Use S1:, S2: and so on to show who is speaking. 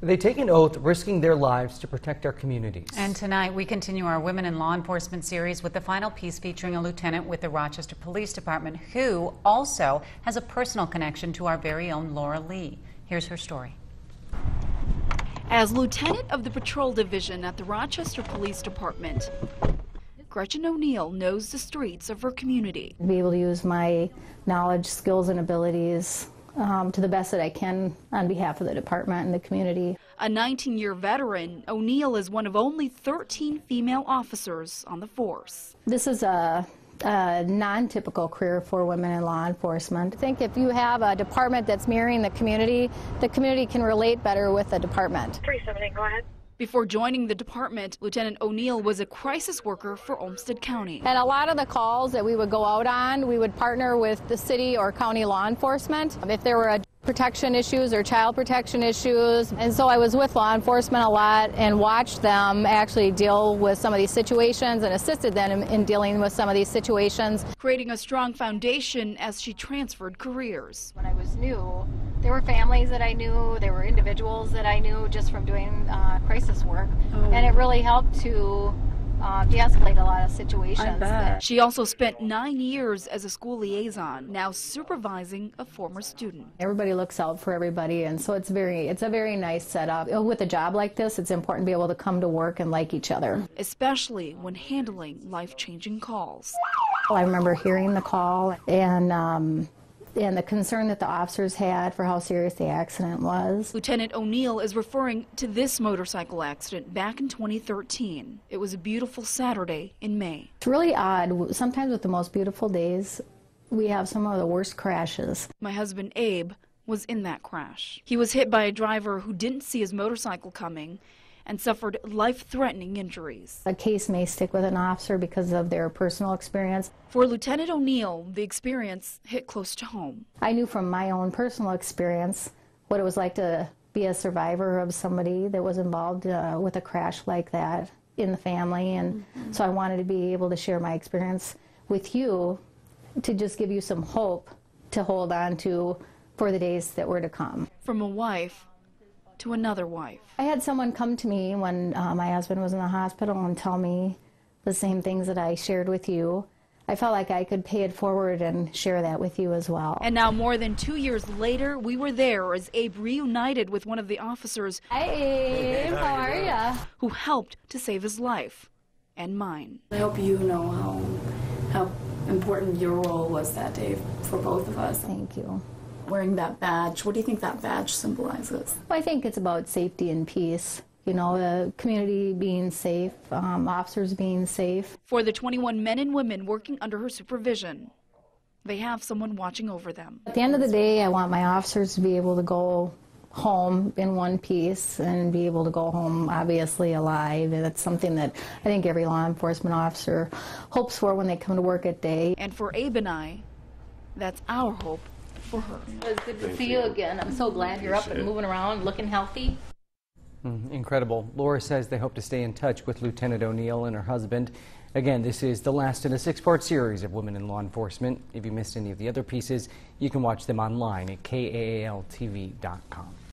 S1: They take an oath risking their lives to protect our communities.
S2: And tonight we continue our Women in Law Enforcement series with the final piece featuring a lieutenant with the Rochester Police Department who also has a personal connection to our very own Laura Lee. Here's her story.
S3: As lieutenant of the patrol division at the Rochester Police Department, Gretchen O'Neil knows the streets of her community.
S4: Be able to use my knowledge, skills, and abilities to the best that I can on behalf of the department and the community.
S3: A 19-year veteran, O'Neil is one of only 13 female officers on the force.
S4: This is a non-typical career for women in law enforcement. I think if you have a department that's mirroring the community can relate better with the department.
S5: 378, go ahead.
S3: Before joining the department, Lieutenant O'Neil was a crisis worker for Olmsted County.
S4: And a lot of the calls that we would go out on, we would partner with the city or county law enforcement if there were protection issues or child protection issues. And so I was with law enforcement a lot and watched them actually deal with some of these situations and assisted them in dealing with some of these situations.
S3: Creating a strong foundation as she transferred careers.
S4: When I was new, there were families that I knew, there were individuals that I knew just from doing crisis work, and it really helped to de-escalate a lot of situations.
S3: She also spent 9 years as a school liaison, now supervising a former student.
S4: Everybody looks out for everybody, and so it's a very nice setup. With a job like this, it's important to be able to come to work and like each other.
S3: Especially when handling life-changing calls.
S4: I remember hearing the call and the concern that the officers had for how serious the accident was.
S3: Lieutenant O'Neil is referring to this motorcycle accident back in 2013. It was a beautiful Saturday in May.
S4: It's really odd. Sometimes with the most beautiful days, we have some of the worst crashes.
S3: My husband Abe was in that crash. He was hit by a driver who didn't see his motorcycle coming and suffered life-threatening injuries.
S4: A case may stick with an officer because of their personal experience.
S3: For Lieutenant O'Neil, the experience hit close to home.
S4: I knew from my own personal experience what it was like to be a survivor of somebody that was involved with a crash like that in the family, and so I wanted to be able to share my experience with you to just give you some hope to hold on to for the days that were to come.
S3: From a wife to another wife.
S4: I had someone come to me when my husband was in the hospital and tell me the same things that I shared with you. I felt like I could pay it forward and share that with you as well.
S3: And now more than 2 years later, we were there as Abe reunited with one of the officers.
S4: Hi Abe, how are ya?
S3: Who helped to save his life and mine.
S6: I hope you know how important your role was that day for both of us.
S4: Thank you.
S6: Wearing that badge, what do you think that badge symbolizes?
S4: Well, I think it's about safety and peace. You know, the community being safe, officers being safe.
S3: For the 21 men and women working under her supervision, they have someone watching over them.
S4: At the end of the day, I want my officers to be able to go home in one piece and be able to go home obviously alive. And it's something that I think every law enforcement officer hopes for when they come to work at day.
S3: And for Abe and I, that's our hope for her.
S4: It was good to see you again. I'm so glad you're up and moving around, looking healthy.
S1: Incredible. Laura says they hope to stay in touch with Lieutenant O'Neil and her husband. Again, this is the last in a 6-part series of Women in Law Enforcement. If you missed any of the other pieces, you can watch them online at KAALTV.com.